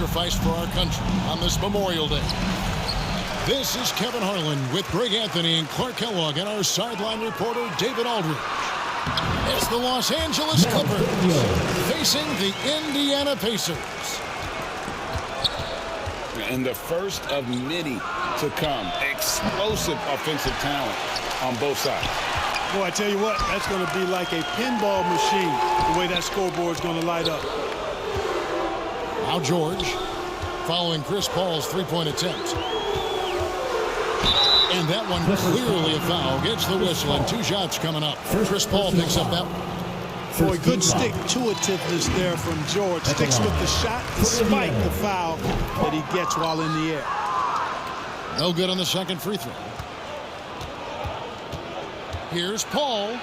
sacrificed for our country on this Memorial Day. This is Kevin Harlan with Greg Anthony and Clark Kellogg and our sideline reporter David Aldridge. It's the Los Angeles Clippers facing the Indiana Pacers. And the first of many to come. Explosive offensive talent on both sides. Boy, I tell you what, that's going to be like a pinball machine, the way that scoreboard is going to light up. Now George following Chris Paul's three-point attempt. And that one clearly a foul. Gets the whistle and 2 shots coming up. Chris Paul picks up that one. Boy, good stick-to-itiveness there from George. Sticks with the shot despite the foul that he gets while in the air. No good on the second free throw. Here's Paul.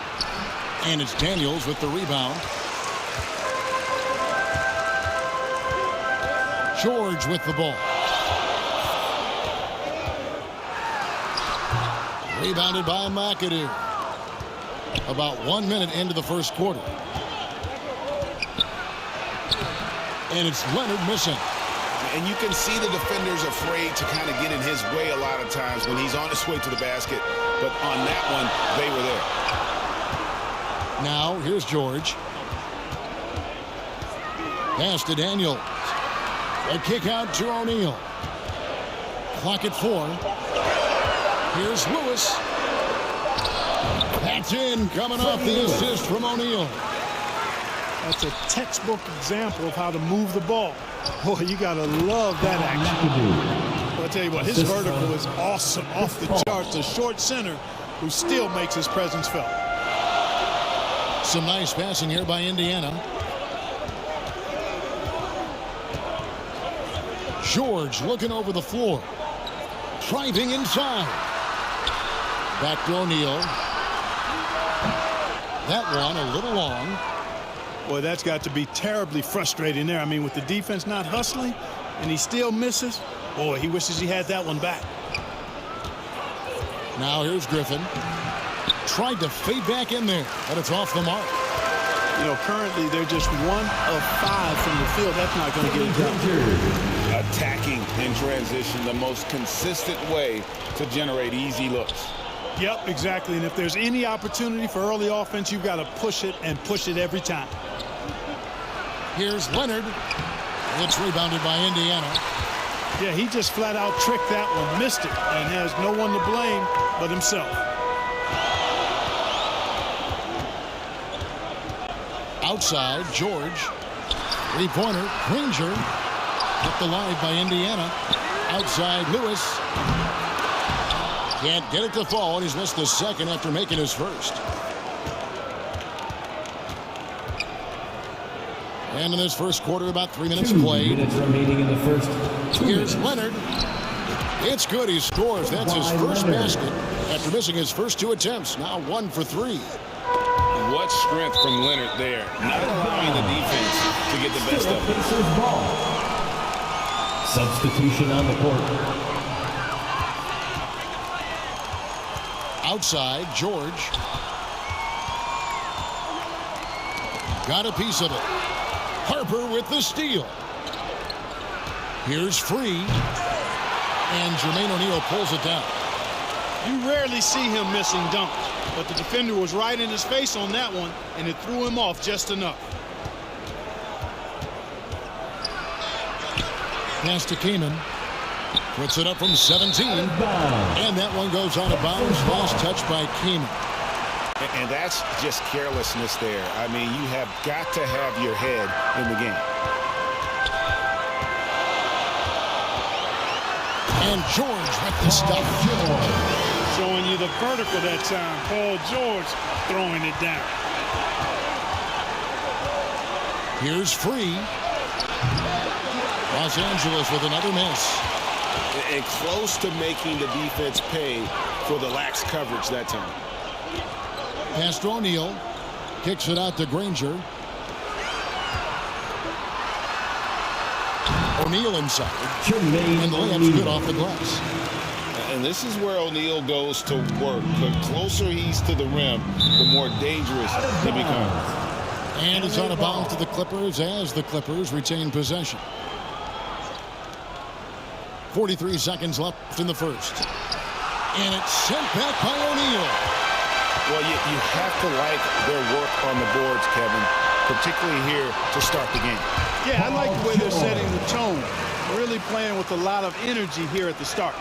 And it's Daniels with the rebound. George with the ball. Rebounded by McAdoo. About 1 minute into the first quarter. And it's Leonard missing. And you can see the defenders afraid to kind of get in his way a lot of times when he's on his way to the basket. But on that one, they were there. Now, here's George. Pass to Daniels. A kick out to O'Neal. Clock at 4. Here's Lewis. That's in, coming off the assist from O'Neal. That's a textbook example of how to move the ball. Boy, you got to love that action. Well, I'll tell you what, his vertical is awesome, off the charts. A short center who still makes his presence felt. Some nice passing here by Indiana. George looking over the floor. Driving inside. Back to O'Neal. That one a little long. Boy, that's got to be terribly frustrating there. I mean, with the defense not hustling and he still misses, boy, he wishes he had that one back. Now here's Griffin. Tried to fade back in there, but it's off the mark. You know, currently they're just 1 of 5 from the field. That's not going to get it done. Attacking in transition, the most consistent way to generate easy looks. Yep, exactly. And if there's any opportunity for early offense, you've got to push it and push it every time. Here's Leonard. It's rebounded by Indiana. Yeah, he just flat out tricked that one, missed it, and has no one to blame but himself. Outside, George. Three-pointer, Granger. Kept alive by Indiana. Outside, Lewis. Can't get it to fall, and he's missed the second after making his first. And in this first quarter, about 3 minutes played. 2 minutes remaining in the first. Here's Leonard. It's good. He scores. That's his first basket after missing his first 2 attempts. Now 1 for 3. What strength from Leonard there. Not allowing the defense to get the best of it. Substitution on the court. Outside, George. Got a piece of it. Harper with the steal. Here's Free. And Jermaine O'Neal pulls it down. You rarely see him missing dunks, but the defender was right in his face on that one, and it threw him off just enough. Pass to Kaman. Puts it up from 17. And that one goes out of bounds. Last touch by Kaman. And that's just carelessness there. I mean, you have got to have your head in the game. And George with the stuff. Showing you the vertical that time. Paul George throwing it down. Here's Free. Los Angeles with another miss. And close to making the defense pay for the lax coverage that time. Pass to O'Neal. Kicks it out to Granger. O'Neal inside. And the layup's good off the glass. And this is where O'Neal goes to work. The closer he's to the rim, the more dangerous he becomes. And it's out of bounds to the Clippers as the Clippers retain possession. 43 seconds left in the first. And it's sent back by O'Neal. Well, you have to like their work on the boards, Kevin, particularly here to start the game. Yeah, I like the way they're setting the tone. Really playing with a lot of energy here at the start.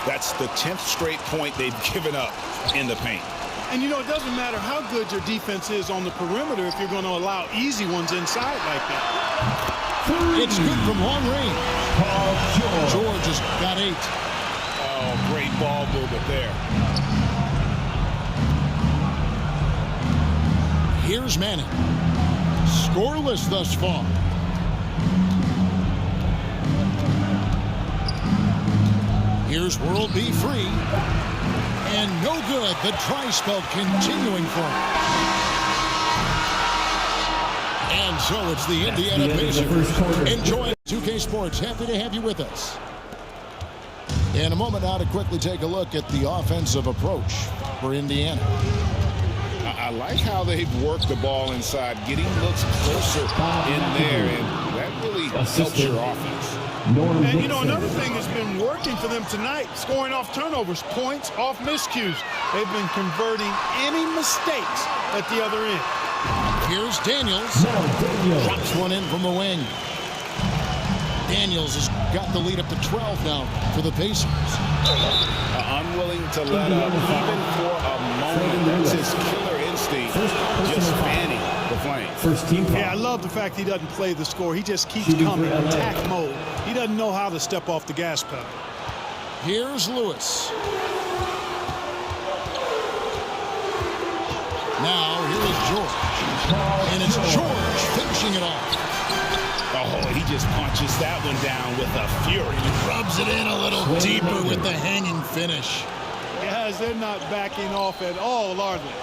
That's the 10th straight point they've given up in the paint. And, you know, it doesn't matter how good your defense is on the perimeter if you're going to allow easy ones inside like that. It's good from long range. George has got 8. Oh, great ball movement there. Here's Manning. Scoreless thus far. Here's World B. Free. And no good. The try spell continuing for him. And so it's the Indiana Pacers. Enjoy 2K Sports. Happy to have you with us. In a moment now to quickly take a look at the offensive approach for Indiana. I like how they've worked the ball inside, getting looks closer in there, and that really helps your offense. And, you know, another thing that's been working for them tonight, scoring off turnovers, points off miscues. They've been converting any mistakes at the other end. Here's Daniels. Drops one in from the wing. Daniels has got the lead up to 12 now for the Pacers. Unwilling to let up even for a moment. That's his killer instinct, just fanning the flame. First team foul. Yeah, I love the fact he doesn't play the score. He just keeps coming, attack mode. He doesn't know how to step off the gas pedal. Here's Lewis. Now, here is George. And it's George finishing it off. Oh, he just punches that one down with a fury. Rubs it in a little deeper with the hanging finish. Guys, they're not backing off at all, are they?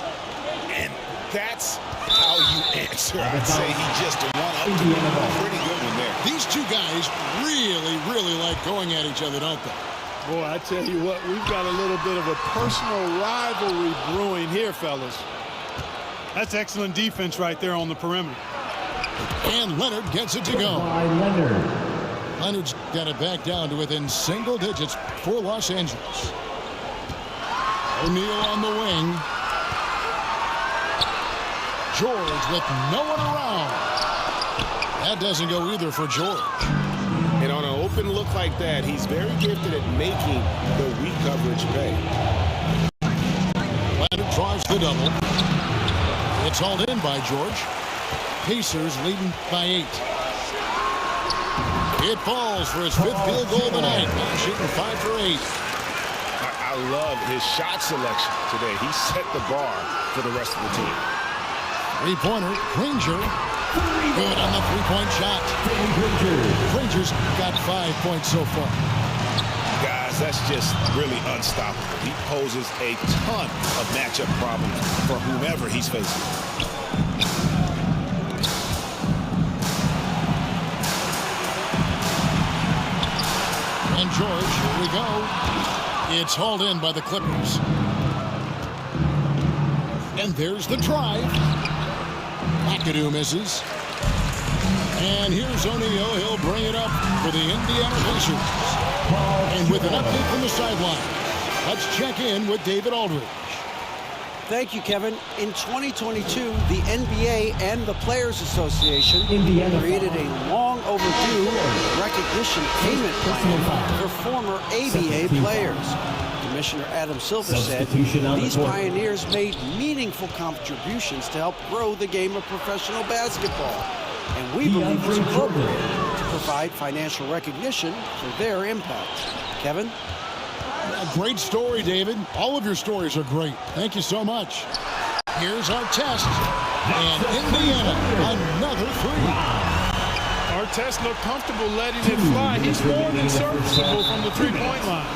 And that's how you answer. I'd say he just won up to a pretty good one there. These two guys really like going at each other, don't they? Boy, I tell you what, we've got a little bit of a personal rivalry brewing here, fellas. That's excellent defense right there on the perimeter. And Leonard gets it to go. Leonard's got it back down to within single digits for Los Angeles. O'Neal on the wing. George with no one around. That doesn't go either for George. And on an open look like that, he's very gifted at making the weak coverage pay. Leonard tries the double. It's hauled in by George. Pacers leading by 8. It falls for his 5th field goal of the night. Shooting 5 for 8. I love his shot selection today. He set the bar for the rest of the team. Three-pointer, Granger. Good on the three-point shot. Granger's got 5 points so far. Guys, that's just really unstoppable. He poses a ton of matchup problems for whomever he's facing. And George, here we go. It's hauled in by the Clippers. And there's the drive. McAdoo misses. And here's O'Neal. He'll bring it up for the Indiana Pacers. And with an update from the sideline, let's check in with David Aldridge. Thank you, Kevin. In 2022, the NBA and the Players Association created a long overdue recognition payment plan for former ABA players. Commissioner Adam Silver said these pioneers made meaningful contributions to help grow the game of professional basketball. And we believe it's appropriate to provide financial recognition for their impact. Kevin? A great story, David. All of your stories are great. Thank you so much. Here's our test. And Indiana, another 3. Artest looked comfortable letting it fly. He's more than serviceable from the three-point line.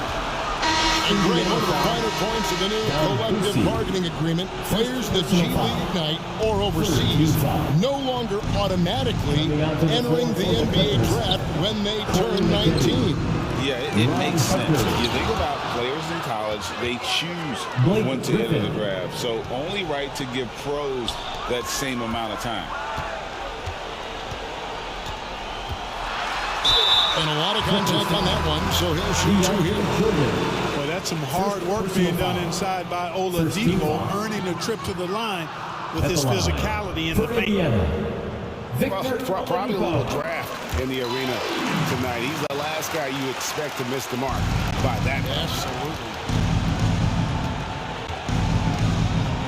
And great, one of the finer points of the new collective bargaining agreement, players that G League Ignite or overseas no longer automatically entering the NBA draft when they turn 19. Yeah, it makes sense. If you think about players in college, they choose when to enter the draft. So only right to give pros that same amount of time. And a lot of contact on that one, so he'll shoot two here. Well, that's some hard work being done inside by Oladipo, earning a trip to the line with his physicality in the paint. Well, probably a little draft in the arena tonight. He's the last guy you expect to miss the mark by that much. Absolutely.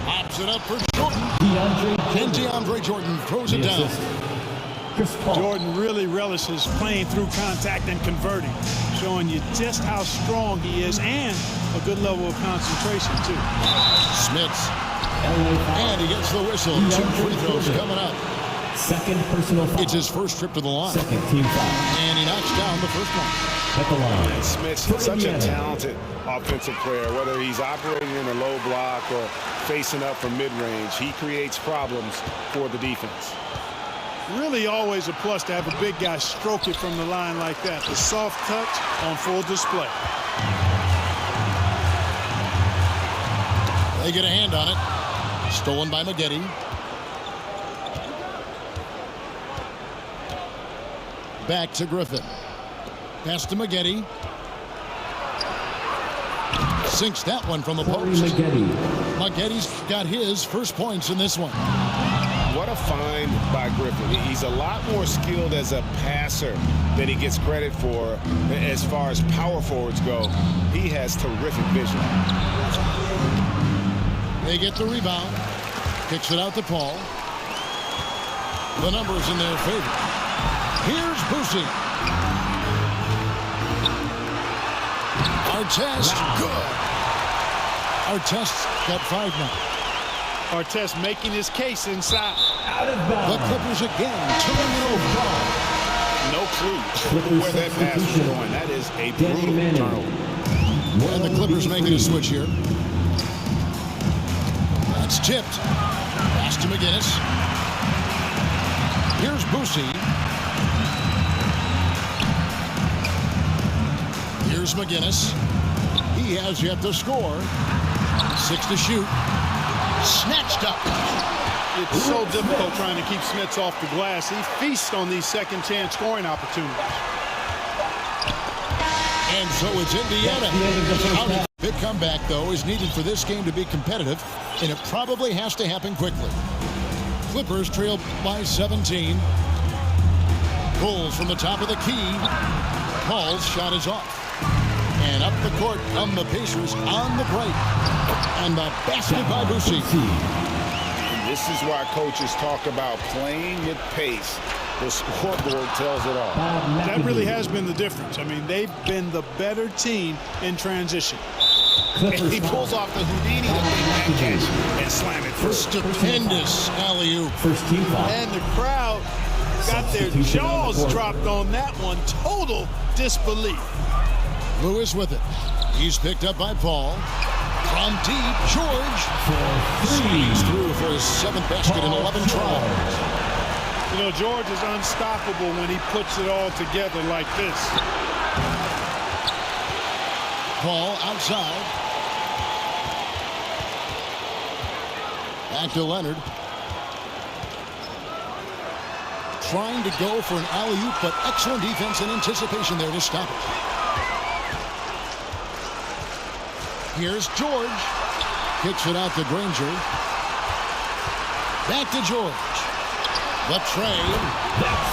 Pops it up for Jordan. And DeAndre Jordan throws it down. Jordan really relishes playing through contact and converting, showing you just how strong he is and a good level of concentration, too. Smits. And he gets the whistle. 2 free throws coming up. Second personal foul. It's his first trip to the line. Second team foul. And he knocks down the first one. At the line. Smith's such a talented offensive player. Whether he's operating in a low block or facing up from mid-range, he creates problems for the defense. Really always a plus to have a big guy stroke it from the line like that. The soft touch on full display. They get a hand on it. Stolen by Maggette. Back to Griffin. Pass to Maggette. Sinks that one from the post. Maggette's got his first points in this one. What a find by Griffin. He's a lot more skilled as a passer than he gets credit for as far as power forwards go. He has terrific vision. They get the rebound. Kicks it out to Paul. The numbers in their favor. Here's Boosie. Artest, good. Artest's got 5 now. Artest making his case inside. The Clippers again turning it over. No clue where that pass was going. That is a brutal turnover. And the Clippers making a switch here. That's tipped. Pass to McGinnis. Here's Boosie. Here's McGinnis. He has yet to score. 6 to shoot. Snatched up. It's so difficult trying to keep Smits off the glass. He feasts on these second chance scoring opportunities. And so it's Indiana. A big comeback, though, is needed for this game to be competitive, and it probably has to happen quickly. Clippers trail by 17. Bulls from the top of the key. Paul's shot is off. And up the court come the Pacers on the break. And the basket by Boosie. This is why coaches talk about playing with pace. The scoreboard tells it all. That really has been the difference. I mean, they've been the better team in transition. And he pulls off the Houdini to catch and slam it through. Stupendous alley-oop. First team foul. And the crowd got their jaws dropped on that one. Total disbelief. Lewis with it. He's picked up by Paul. From deep, George squeezed through for his 7th basket in 11 tries. You know, George is unstoppable when he puts it all together like this. Paul outside. Back to Leonard. Trying to go for an alley-oop, but excellent defense and anticipation there to stop it. Here's George. Kicks it out to Granger. Back to George. The trade.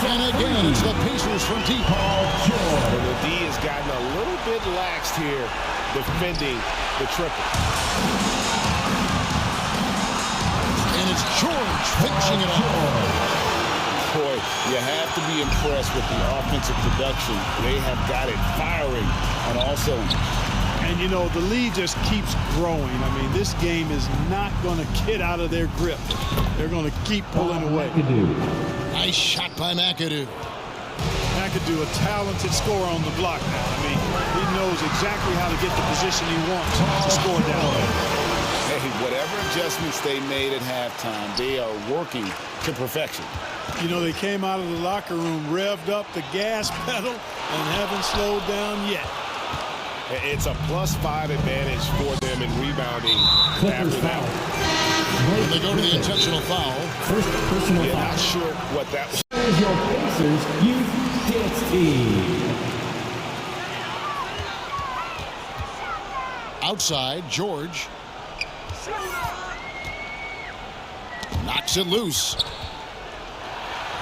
And again, it's the Pacers from deep. The D has gotten a little bit laxed here defending the triple. And it's George finishing it off. Boy, you have to be impressed with the offensive production. They have got it firing on all cylinders. And, you know, the lead just keeps growing. I mean, this game is not going to get out of their grip. They're going to keep pulling away. Nice shot by McAdoo. McAdoo, a talented scorer on the block now. I mean, he knows exactly how to get the position he wants to score down there. Hey, whatever adjustments they made at halftime, they are working to perfection. You know, they came out of the locker room, revved up the gas pedal, and haven't slowed down yet. It's a +5 advantage for them in rebounding after that. When they go to the intentional foul. First personal foul. Not sure what that was. Here's your Pacers Youth Dance Team. Outside, George. Knocks it loose.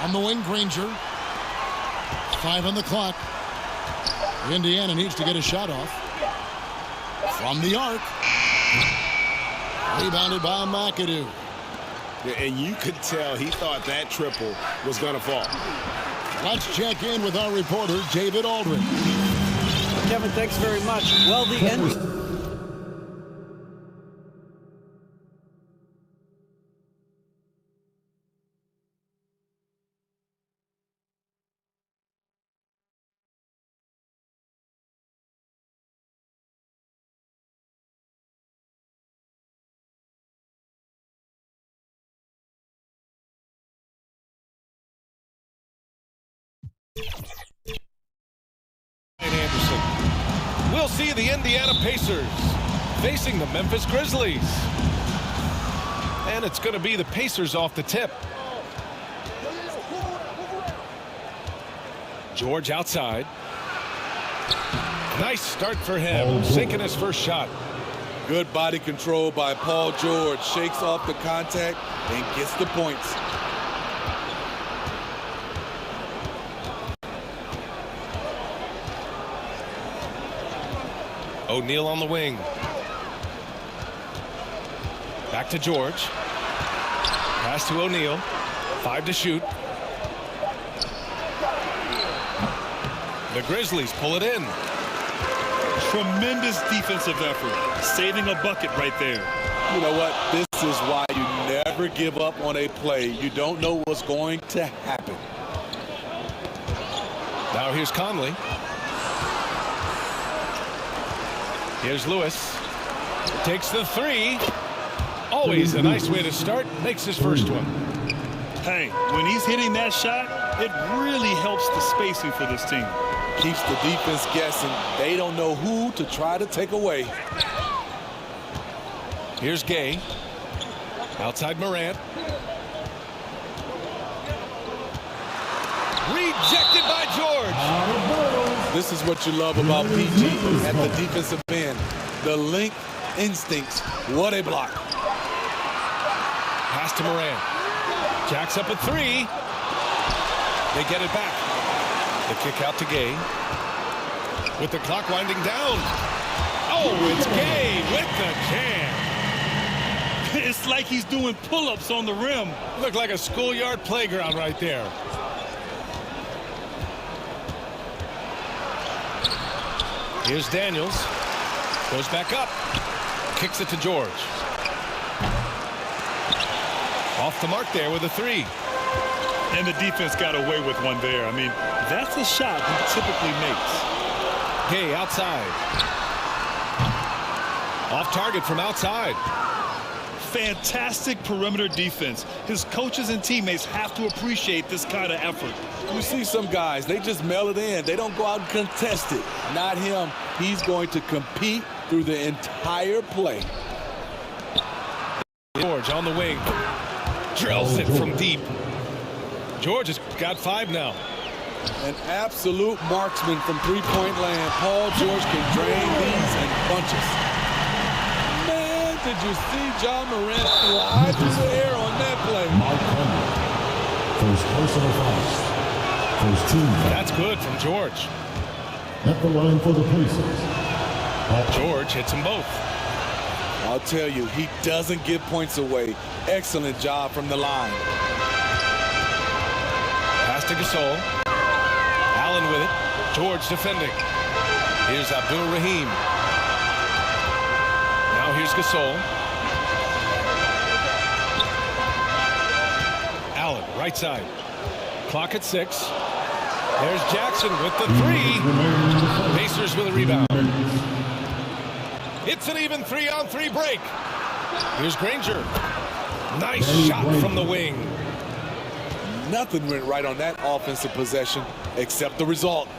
On the wing, Granger. 5 on the clock. Indiana needs to get a shot off. From the arc. Rebounded by McAdoo. And you could tell he thought that triple was going to fall. Let's check in with our reporter, David Aldridge. Kevin, thanks very much. Well, the end. Anderson. We'll see the Indiana Pacers facing the Memphis Grizzlies. And it's going to be the Pacers off the tip. George outside. Nice start for him, sinking his first shot. Good body control by Paul George. Shakes off the contact and gets the points. O'Neal on the wing. Back to George. Pass to O'Neal. 5 to shoot. The Grizzlies pull it in. Tremendous defensive effort. Saving a bucket right there. You know what? This is why you never give up on a play. You don't know what's going to happen. Now here's Conley. Here's Lewis. Takes the 3. Always a nice way to start. Makes his first one. Hey, when he's hitting that shot, it really helps the spacing for this team. Keeps the defense guessing. They don't know who to try to take away. Here's Gay. Outside Morant. Rejected by George. This is what you love about PG at the defensive end. The link instincts. What a block. Pass to Morant. Jacks up a 3. They get it back. The kick out to Gay. With the clock winding down. Oh, it's Gay with the jam. It's like he's doing pull-ups on the rim. Looked like a schoolyard playground right there. Here's Daniels. Goes back up. Kicks it to George. Off the mark there with a 3. And the defense got away with one there. I mean, that's a shot he typically makes. Gay outside. Off target from outside. Fantastic perimeter defense. His coaches and teammates have to appreciate this kind of effort. You see some guys, they just mail it in. They don't go out and contest it. Not him. He's going to compete through the entire play. George on the wing. Drills it from deep. George has got 5 now. An absolute marksman from three-point land. Paul George can drain these in bunches. Man, did you see John Morant fly through the air on that play? First personal foul. First team foul. That's good from George. At the line for the Pacers. George hits them both. I'll tell you, he doesn't give points away. Excellent job from the line. Pass to Gasol. Allen with it. George defending. Here's Abdul Rahim. Now here's Gasol. Allen, right side. Clock at 6. There's Jackson with the 3. Pacers with a rebound. It's an even 3-on-3 break. Here's Granger. Nice shot from the wing. Nothing went right on that offensive possession except the result.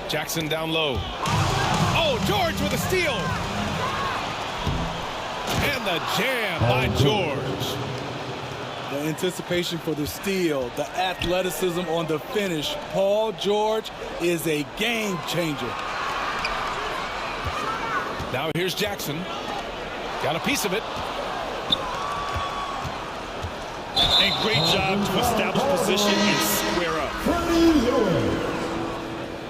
Jackson down low. Oh, George with a steal. And the jam by George. anticipation for the steal, the athleticism on the finish. Paul George is a game changer. Now here's Jackson. Got a piece of it. And great job to establish position and square up. Freddie Lewis.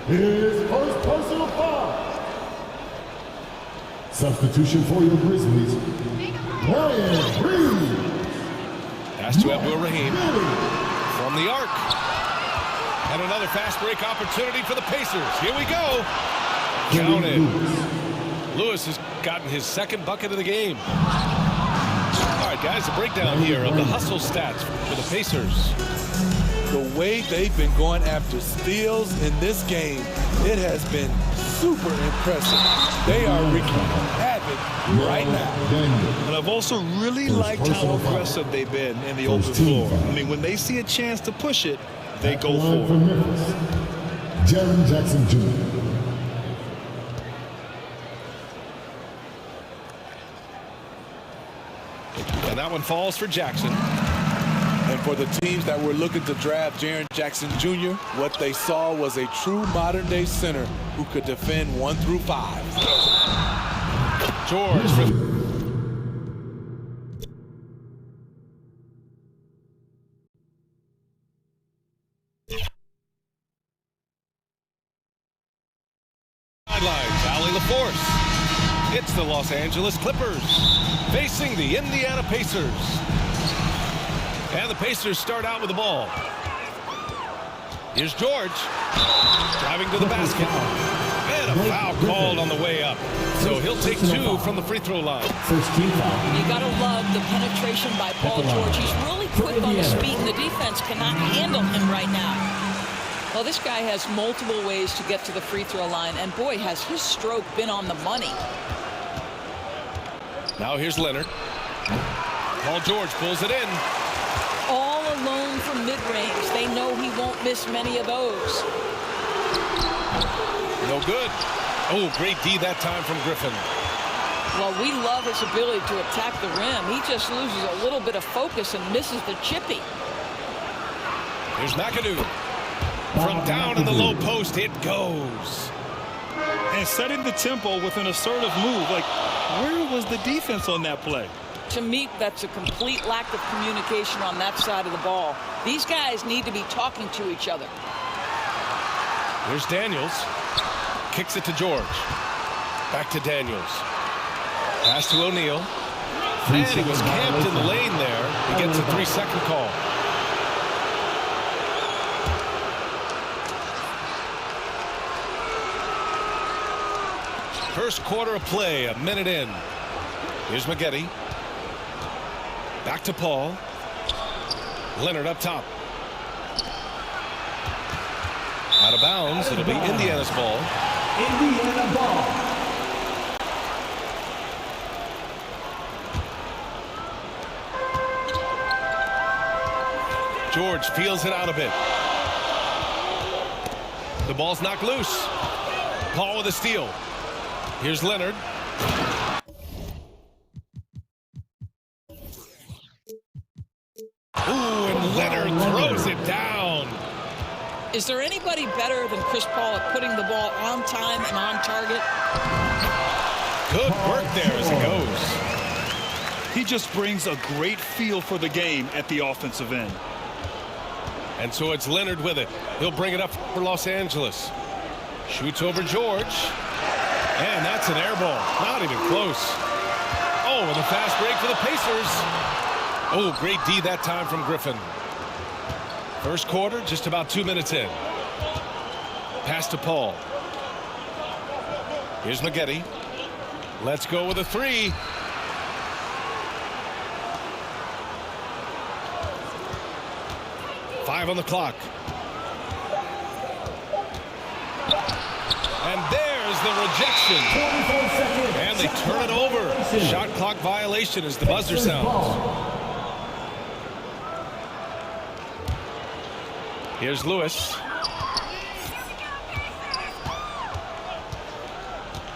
His first personal foul. Substitution for your Grizzlies, Ryan Reed. Pass to Abdul Rahim from the arc. And another fast break opportunity for the Pacers. Here we go. Counted. Lewis has gotten his second bucket of the game. All right, guys, a breakdown here of the hustle stats for the Pacers. The way they've been going after steals in this game, it has been super impressive. They are wreaking havoc right now. And I've also really liked how aggressive they've been in the open floor. I mean, when they see a chance to push it, they go for it. Jaren Jackson Jr. And that one falls for Jackson. And for the teams that were looking to draft Jaren Jackson Jr., what they saw was a true modern-day center who could defend 1 through 5. George for sidelines. Allie LaForce. It's the Los Angeles Clippers facing the Indiana Pacers. And the Pacers start out with the ball. Here's George driving to the basket. And a foul called on the way up. So he'll take 2 from the free throw line. First team foul. You got to love the penetration by Paul George. He's really quick on his feet, and the defense cannot handle him right now. Well, this guy has multiple ways to get to the free throw line, and boy, has his stroke been on the money. Now here's Leonard. Paul George pulls it in. All alone from mid-range. They know he won't miss many of those. No good. Oh, great D that time from Griffin. Well, we love his ability to attack the rim. He just loses a little bit of focus and misses the chippy. Here's McAdoo. From down in the low post, it goes. And setting the tempo with an assertive move. Like, where was the defense on that play? To me, that's a complete lack of communication on that side of the ball. These guys need to be talking to each other. Here's Daniels. Kicks it to George. Back to Daniels. Pass to O'Neal. And he was camped in the lane there. He gets a 3-second call. First quarter of play, a minute in. Here's Maggette. Back to Paul. Leonard up top. Out of bounds. It'll be Indiana's ball. Indiana ball. George feels it out a bit. The ball's knocked loose. Paul with a steal. Here's Leonard. Ooh, and Leonard throws it down. Is there anybody better than Chris Paul at putting the ball on time and on target? Good work there as it goes. He just brings a great feel for the game at the offensive end. And so it's Leonard with it. He'll bring it up for Los Angeles. Shoots over George. And that's an air ball. Not even close. Oh, and a fast break for the Pacers. Oh, great D that time from Griffin. First quarter, just about 2 minutes in. Pass to Paul. Here's Maggette. Let's go with a 3. Five on the clock. And there's the rejection. And they turn it over. Shot clock violation as the buzzer sounds. Here's Lewis.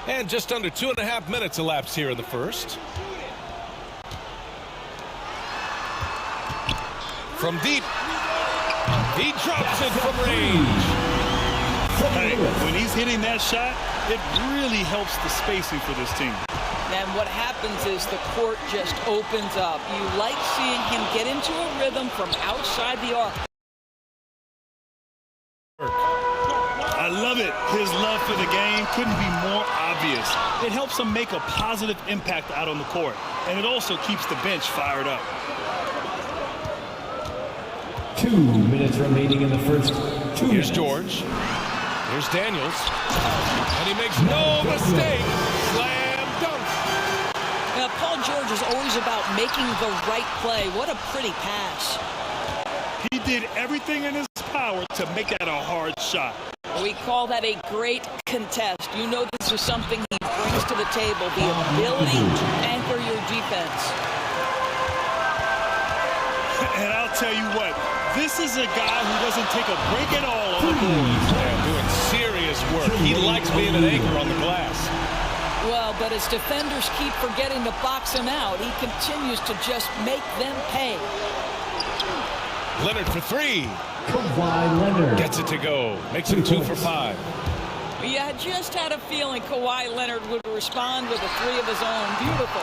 And just under 2.5 minutes elapsed here in the first. From deep. He drops it from range. Hey, when he's hitting that shot, it really helps the spacing for this team. And what happens is the court just opens up. You like seeing him get into a rhythm from outside the arc. I love it. His love for the game couldn't be more obvious. It helps him make a positive impact out on the court, and it also keeps the bench fired up. 2 minutes remaining in the first 2 Here's minutes. George. Here's Daniels. And he makes no mistake. Slam dunk. Now, Paul George is always about making the right play. What a pretty pass. He did everything in his power to make that a hard shot. We call that a great contest. You know this is something he brings to the table, the ability to anchor your defense. And I'll tell you what, this is a guy who doesn't take a break at all on the boards. Yeah, doing serious work. He likes being an anchor on the glass. Well, but as defenders keep forgetting to box him out, he continues to just make them pay. Leonard for 3. Kawhi Leonard. Gets it to go. Makes him 2 for 5. Yeah, I just had a feeling Kawhi Leonard would respond with a 3 of his own. Beautiful.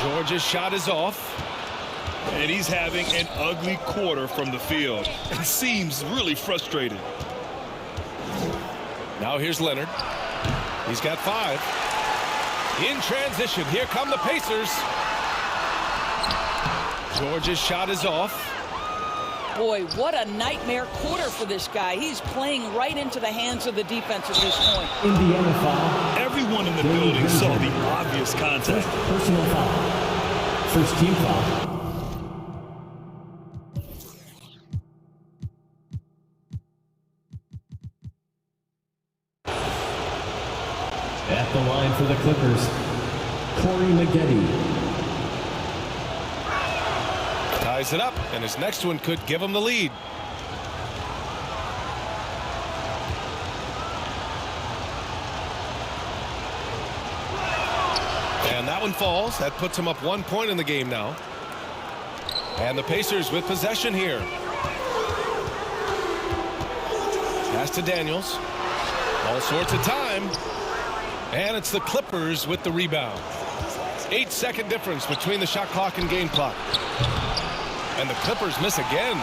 George's shot is off. And he's having an ugly quarter from the field. It seems really frustrated. Now here's Leonard. He's got 5. In transition, here come the Pacers. George's shot is off. Boy, what a nightmare quarter for this guy. He's playing right into the hands of the defense at this point. Indiana foul. Everyone in the building saw the obvious contact. Personal foul. First team foul. At the line for the Clippers, Corey Maggette. Ties it up, and his next one could give him the lead. And that one falls. That puts him up 1 point in the game now. And the Pacers with possession here. Pass to Daniels. All sorts of time. And it's the Clippers with the rebound. 8-second difference between the shot clock and game clock. And the Clippers miss again.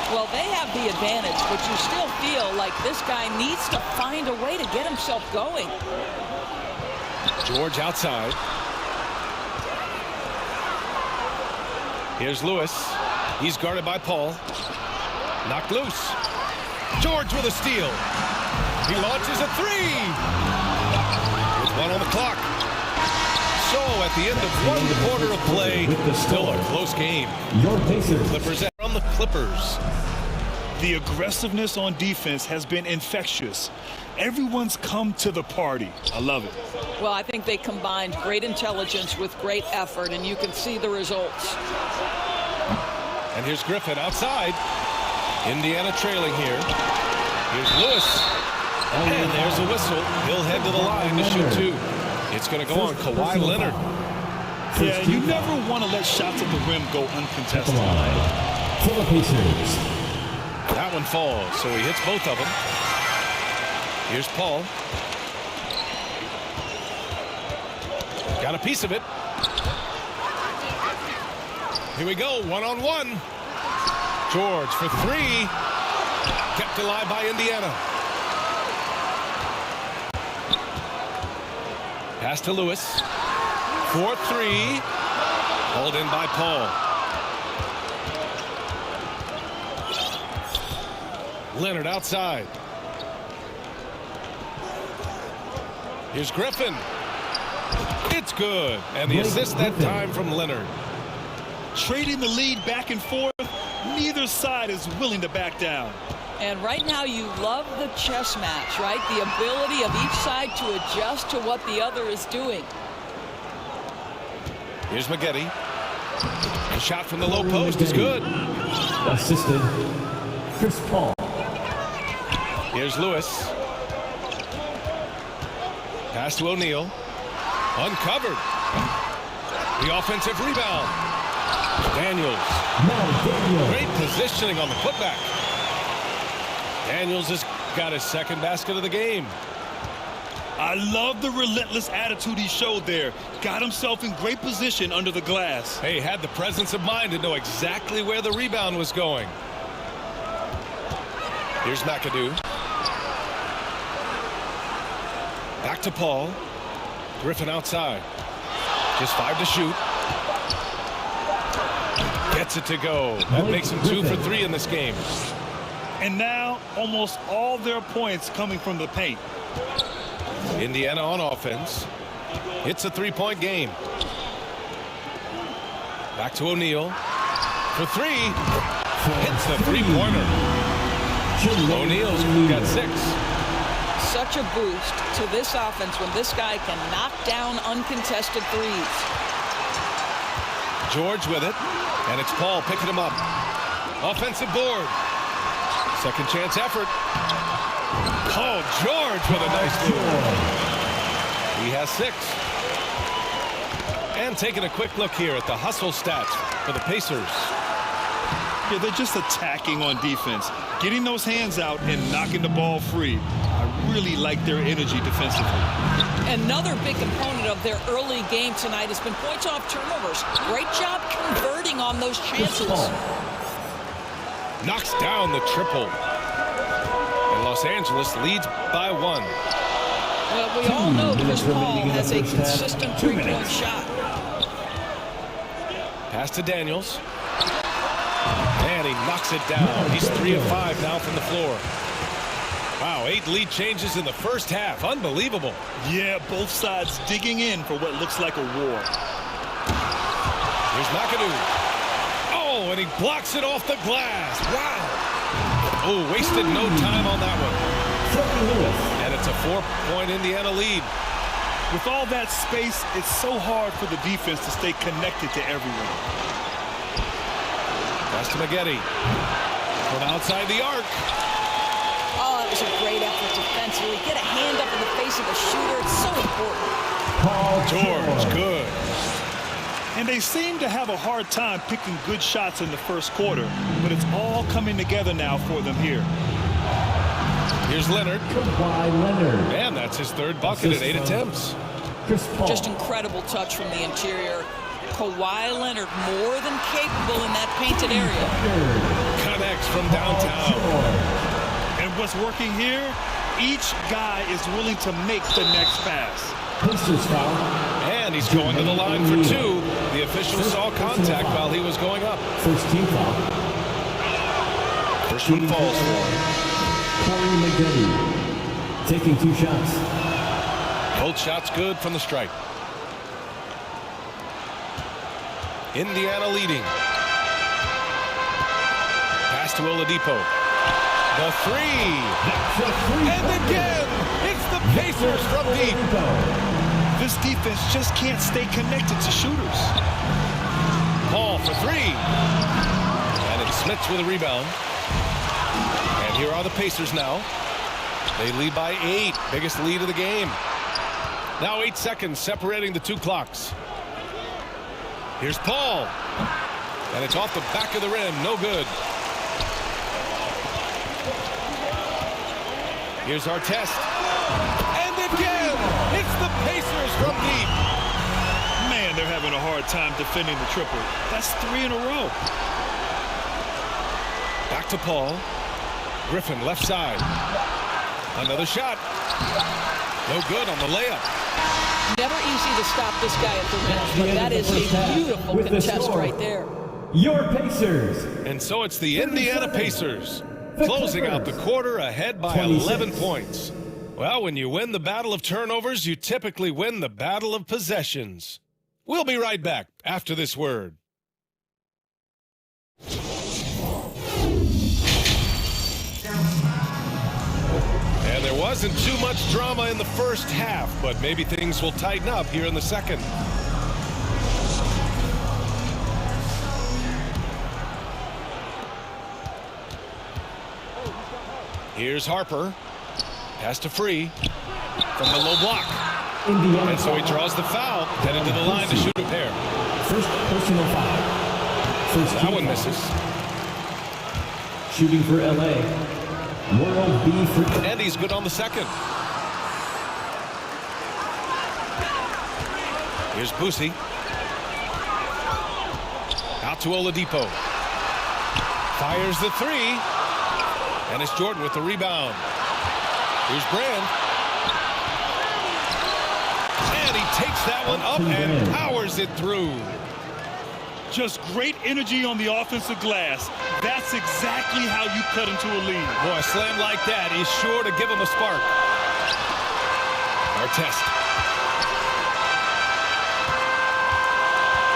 Well, they have the advantage, but you still feel like this guy needs to find a way to get himself going. George outside. Here's Lewis. He's guarded by Paul. Knocked loose. George with a steal. He launches a 3. With 1 on the clock. So at the end of 1 quarter of play, still a close game. Your Pacers. Clippers from the Clippers. The aggressiveness on defense has been infectious. Everyone's come to the party. I love it. Well, I think they combined great intelligence with great effort, and you can see the results. And here's Griffin outside. Indiana trailing here. Here's Lewis. And there's a whistle. He'll head to the line to shoot 2. It's going to go on Kawhi Leonard. Yeah, you never want to let shots at the rim go uncontested. For the Pacers. That one falls, so he hits both of them. Here's Paul. Got a piece of it. Here we go, 1-on-1. George for 3. Kept alive by Indiana. Pass to Lewis. 4-3. Hauled in by Paul. Leonard outside. Here's Griffin. It's good. And the assist that time from Leonard. Trading the lead back and forth, neither side is willing to back down. And right now you love the chess match, right? The ability of each side to adjust to what the other is doing. Here's Maggette. The shot from the low post is good. Assisted Chris Paul. Here's Lewis. Pass to O'Neal. Uncovered. The offensive rebound. Daniels. Great positioning on the putback. Daniels has got his second basket of the game. I love the relentless attitude he showed there. Got himself in great position under the glass. Hey, had the presence of mind to know exactly where the rebound was going. Here's McAdoo. Back to Paul. Griffin outside. Just 5 to shoot. Gets it to go. That makes him 2 for 3 in this game. And now almost all their points coming from the paint. Indiana on offense. It's a 3-point game. Back to O'Neal. For 3. Hits the 3-pointer. O'Neal's got 6. Such a boost to this offense when this guy can knock down uncontested threes. George with it. And it's Paul picking him up. Offensive board. Second chance effort. Paul George with a nice move. He has 6. And taking a quick look here at the hustle stats for the Pacers. Yeah, they're just attacking on defense, getting those hands out and knocking the ball free. I really like their energy defensively. Another big component of their early game tonight has been points off turnovers. Great job converting on those chances. Knocks down the triple. And Los Angeles leads by 1. Well, we all know Chris Paul has a consistent 3-point shot. Pass to Daniels. And he knocks it down. He's 3 of 5 now from the floor. Wow, 8 lead changes in the first half. Unbelievable. Yeah, both sides digging in for what looks like a war. Here's McAdoo. Oh, and he blocks it off the glass. Wow. Oh, wasted no time on that one. And it's a 4-point Indiana lead. With all that space, it's so hard for the defense to stay connected to everyone. Pass to Maggette. From outside the arc. Oh, that was a great effort defensively. Get a hand up in the face of the shooter. It's so important. George, good. And they seem to have a hard time picking good shots in the first quarter, but it's all coming together now for them here. Here's Leonard. Leonard. And that's his 3rd bucket at 8 attempts. Just incredible touch from the interior. Kawhi Leonard more than capable in that painted area. Connects from downtown. And what's working here, each guy is willing to make the next pass. And he's going to the line for 2. The official saw contact while he was going up. First team foul. First one falls for him. Corey Maggette taking 2 shots. Both shots good from the stripe. Indiana leading. Pass to Oladipo. The 3. And again, it's the Pacers from deep. This defense just can't stay connected to shooters. Paul for 3. And it's Smith with a rebound. And here are the Pacers now. They lead by 8. Biggest lead of the game. Now 8 seconds separating the 2 clocks. Here's Paul. And it's off the back of the rim. No good. Here's Artest. And again, it's the Pacers from deep. Man, they're having a hard time defending the triple. That's 3 in a row. Back to Paul. Griffin left side. Another shot. No good on the layup. Never easy to stop this guy at the rim, but that is a beautiful contest right there. Your Pacers. And so it's the Indiana Pacers closing out the quarter ahead by 11 points. Well, when you win the battle of turnovers, you typically win the battle of possessions. We'll be right back after this word. And there wasn't too much drama in the first half, but maybe things will tighten up here in the second. Here's Harper. Pass to Free from the low block. And so he draws the foul, headed to the line to shoot a pair. First personal foul. That one misses. Shooting for LA, World B. for... And he's good on the second. Here's Boosie. Out to Oladipo. Fires the three. And it's Jordan with the rebound. Here's Brand. And he takes that one up and powers it through. Just great energy on the offensive glass. That's exactly how you cut into a lead. Boy, a slam like that is sure to give him a spark. Artest.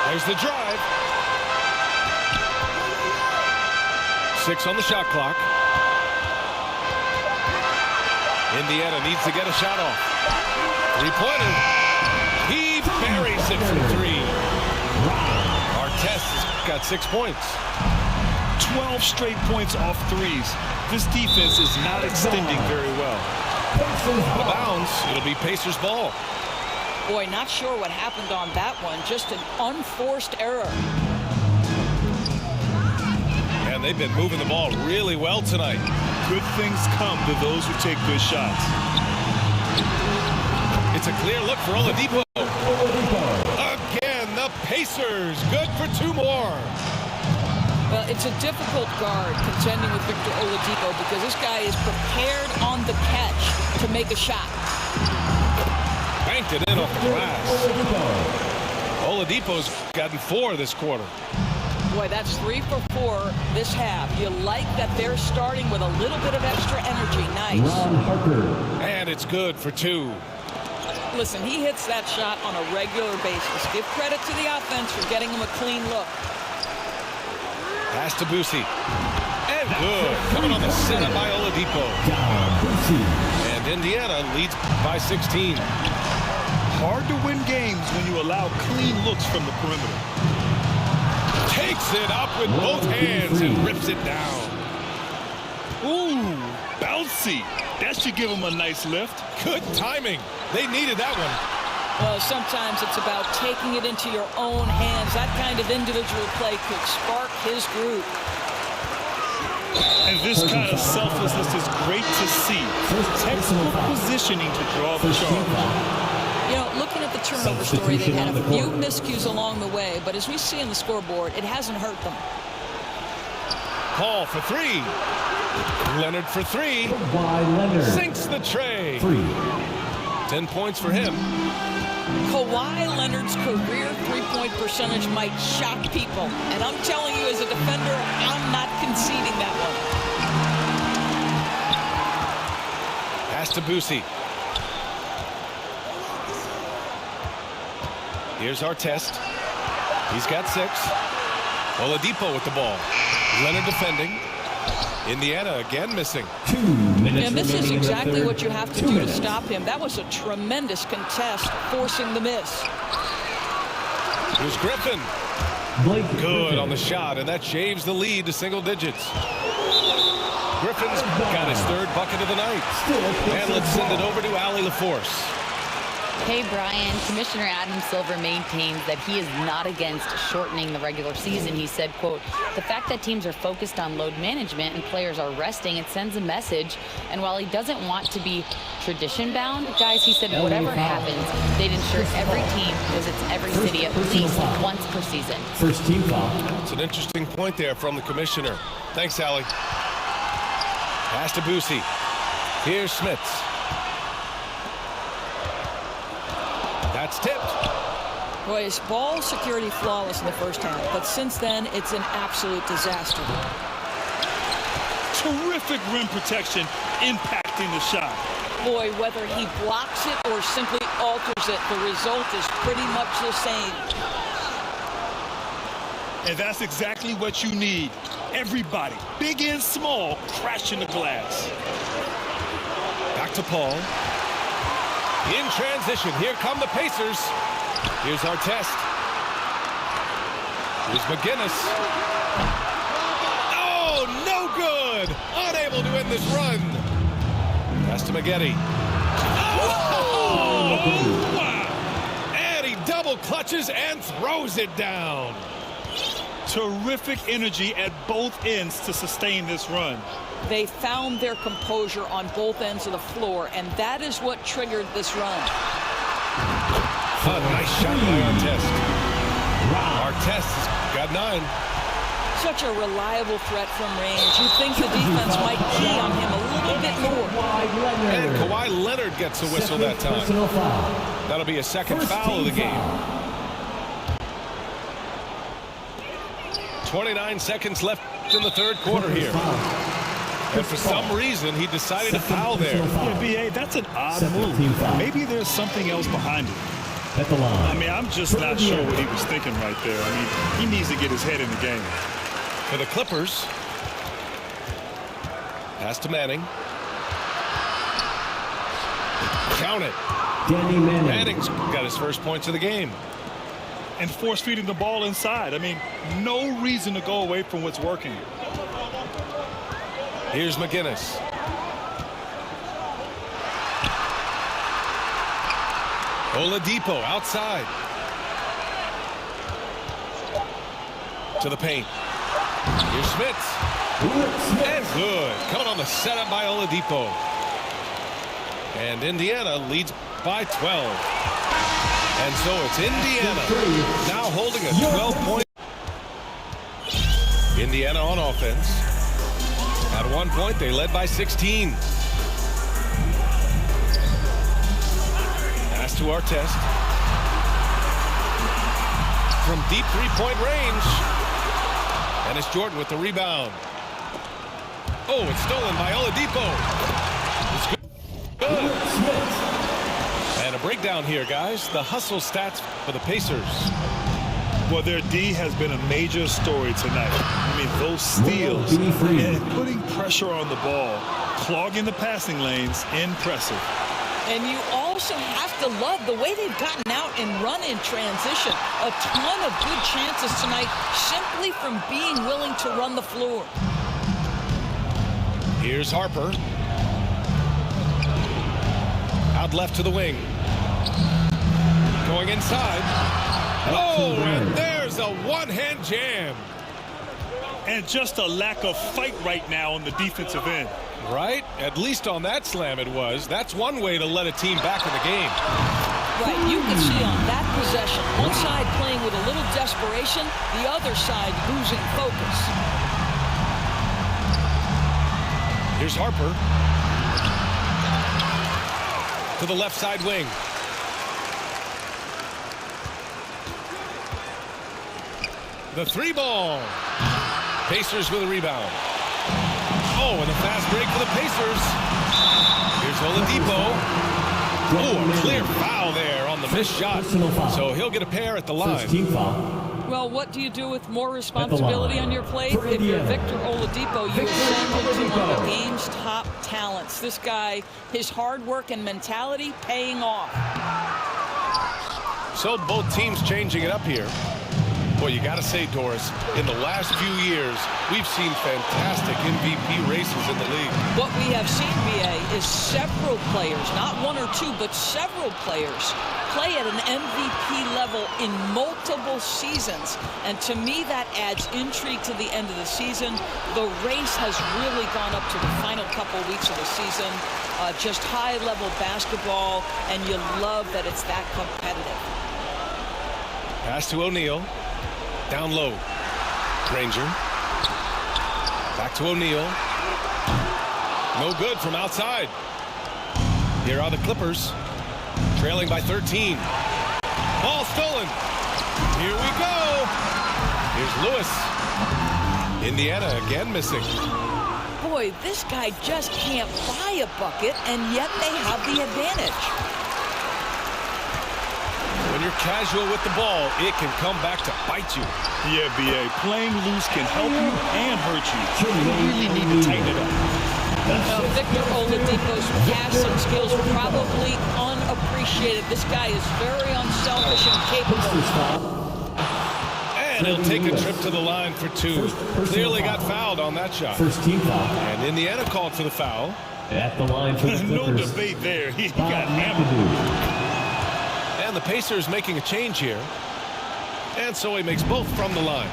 There's the drive. 6 on the shot clock. Indiana needs to get a shot off. Three-pointer. He buries it from 3. Artest has got 6 points. 12 straight points off threes. This defense is not extending very well. Out of bounds. It'll be Pacers ball. Boy, not sure what happened on that one. Just an unforced error. And they've been moving the ball really well tonight. Good things come to those who take good shots. It's a clear look for Oladipo. Again, the Pacers. Good for 2 more. Well, it's a difficult guard contending with Victor Oladipo because this guy is prepared on the catch to make a shot. Banked it in off the glass. Oladipo's gotten 4 this quarter. Boy, that's 3 for 4 this half. You like that they're starting with a little bit of extra energy. Nice. Ron Harper. And it's good for 2. Listen, he hits that shot on a regular basis. Give credit to the offense for getting him a clean look. Pass to Boosie. And good. Coming on the setup by Oladipo. And Indiana leads by 16. Hard to win games when you allow clean looks from the perimeter. Takes it up with both hands and rips it down. Ooh, bouncy. That should give him a nice lift. Good timing. They needed that one. Well, sometimes it's about taking it into your own hands. That kind of individual play could spark his group. And this kind of selflessness is great to see. Textbook positioning to draw the charge. You know, looking at the turnover story, they had a few miscues along the way, but as we see on the scoreboard, it hasn't hurt them. Paul for 3. Leonard for 3. Sinks the tray. 10 points for him. Kawhi Leonard's career three-point percentage might shock people. And I'm telling you, as a defender, I'm not conceding that one. Pass to Boosie. Here's Artest. He's got 6. Oladipo with the ball. Leonard defending. Indiana again missing. 2 minutes. And this is exactly what you have to do to stop him. That was a tremendous contest, forcing the miss. Here's Griffin. Good on the shot, and that shaves the lead to single digits. Griffin's got his 3rd bucket of the night. And let's send it over to Allie LaForce. Hey, Brian. Commissioner Adam Silver maintains that he is not against shortening the regular season. He said, quote, the fact that teams are focused on load management and players are resting, it sends a message. And while he doesn't want to be tradition-bound, guys, he said whatever happens, they'd ensure every team visits every city at least once per season. First team foul. That's an interesting point there from the commissioner. Thanks, Allie. Pass to Boosie. Here's Smits. That's tipped. Boy, his ball security flawless in the first half, but since then, it's an absolute disaster. Terrific rim protection impacting the shot. Boy, whether he blocks it or simply alters it, the result is pretty much the same. And that's exactly what you need. Everybody, big and small, crashing the glass. Back to Paul. In transition, here come the Pacers. Here's Artest. Here's McGinnis. Oh, no good! Unable to end this run. Pass to Maggette. Oh! And he double clutches and throws it down. terrific energy at both ends to sustain this run. They found their composure on both ends of the floor, and that is what triggered this run. A nice shot by Artest. Artest got 9. Such a reliable threat from range. You think the defense might key on him a little bit more. And Kawhi Leonard gets a whistle that time. That'll be a second foul of the game. 29 seconds left in the third quarter here. And for some reason, he decided to foul there. Yeah, B.A., that's an odd move. Maybe there's something else behind it. At the line. I mean, I'm just not sure what he was thinking right there. I mean, he needs to get his head in the game. For the Clippers. Pass to Manning. Count it. Danny Manning. Manning's got his first points of the game. And force feeding the ball inside. I mean, no reason to go away from what's working. Here's McGinnis. Oladipo outside. To the paint. Here's Smith. And good. Coming on the setup by Oladipo. And Indiana leads by 12. And so it's Indiana now holding a 12-point. Indiana on offense. At one point, they led by 16. Pass to Artest. From deep three-point range. And it's Jordan with the rebound. Oh, it's stolen by Oladipo. It's good. And a breakdown here, guys. The hustle stats for the Pacers. Well, their D has been a major story tonight. I mean, those steals and putting pressure on the ball, clogging the passing lanes, impressive. And you also have to love the way they've gotten out and run in transition. A ton of good chances tonight simply from being willing to run the floor. Here's Harper. Out left to the wing. Going inside. Oh, and there's a one-hand jam. And just a lack of fight right now on the defensive end. Right? At least on that slam it was. That's one way to let a team back in the game. Right, you can see on that possession, one side playing with a little desperation, the other side losing focus. Here's Harper. To the left side wing. The three ball. Pacers with a rebound. Oh, and a fast break for the Pacers. Here's Oladipo. Oh, a clear foul there on the missed shot. So he'll get a pair at the line. Well, what do you do with more responsibility on your plate? If you're Victor Oladipo, you ascend into one of the game's top talents. This guy, his hard work and mentality paying off. So both teams changing it up here. Boy, you got to say, Doris, in the last few years, we've seen fantastic MVP races in the league. What we have seen, BA, is several players, not one or two, but several players, play at an MVP level in multiple seasons. And to me, that adds intrigue to the end of the season. The race has really gone up to the final couple weeks of the season. Just high-level basketball, and you love that it's that competitive. Pass to O'Neal. Down low. Granger. Back to O'Neal. No good from outside. Here are the Clippers. Trailing by 13. Ball stolen. Here we go. Here's Lewis. Indiana again missing. Boy, this guy just can't buy a bucket, and yet they have the advantage. When you're casual with the ball, it can come back to bite you. Yeah, B.A. Playing loose can help you and hurt you. You really need to tighten it up. Victor Oladipo's passing skills are probably unappreciated. This guy is very unselfish and capable. And he'll take a trip to the line for two. Clearly got fouled on that shot. First team foul. And Indiana called for the foul. At the line for the Clippers. No debate there. He got hammered. And the Pacers making a change here. And so he makes both from the line.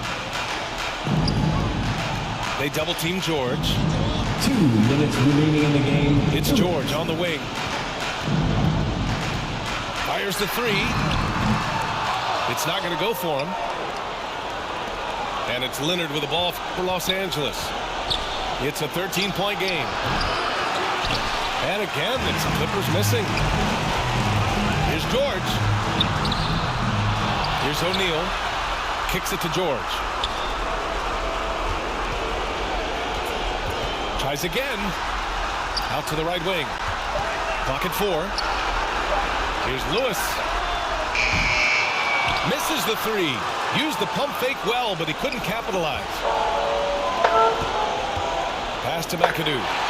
They double team George. 2 minutes remaining in the game. It's George on the wing. Fires the three. It's not going to go for him. And it's Leonard with the ball for Los Angeles. It's a 13-point game. And again, it's Clippers missing. Here's George. Here's O'Neal. Kicks it to George. Tries again. Out to the right wing. Clock at 4. Here's Lewis. Misses the three. Used the pump fake well, but he couldn't capitalize. Pass to McAdoo.